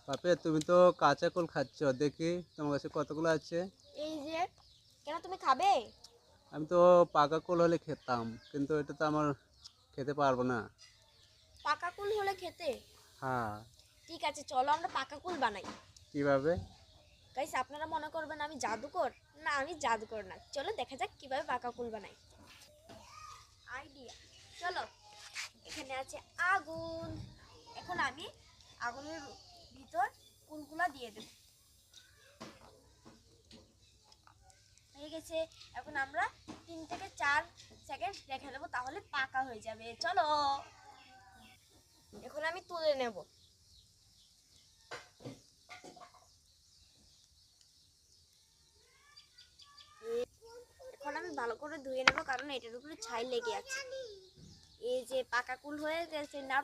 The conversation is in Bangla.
বাপে তুমি তো কাঁচা কুল খাচ্ছ, দেখি তোমার কাছে কতগুলো আছে। এই যে, কেন তুমি খাবে? আমি তো পাকা কুল হলে খেতাম, কিন্তু এটা তো আমার খেতে পারবো না। পাকা কুল হলে খেতে? হ্যাঁ। ঠিক আছে, চলো আমরা পাকা কুল বানাই। কিভাবে? গাইস, আপনারা মনে করবেন আমি জাদুকর। না, আমি জাদুকর না। চলো দেখা যাক কিভাবে পাকা কুল বানাই। আইডিয়া, চলো। এখানে আছে আগুন। এখন আমি আগুনের ভিতর কুলগুলা দিয়ে দেব। হয়ে গেছে। এখন আমরা 3 থেকে 4 সেকেন্ড রেখে দেবো, তাহলে পাকা হয়ে যাবে। চলো, এখন আমি তুলে নেব। এখন আমি ভালো করে ধুয়ে নেব, কারণ এটার উপরে ছাই লেগে আছে। এই যে পাকা কুল হয়ে গেছে না।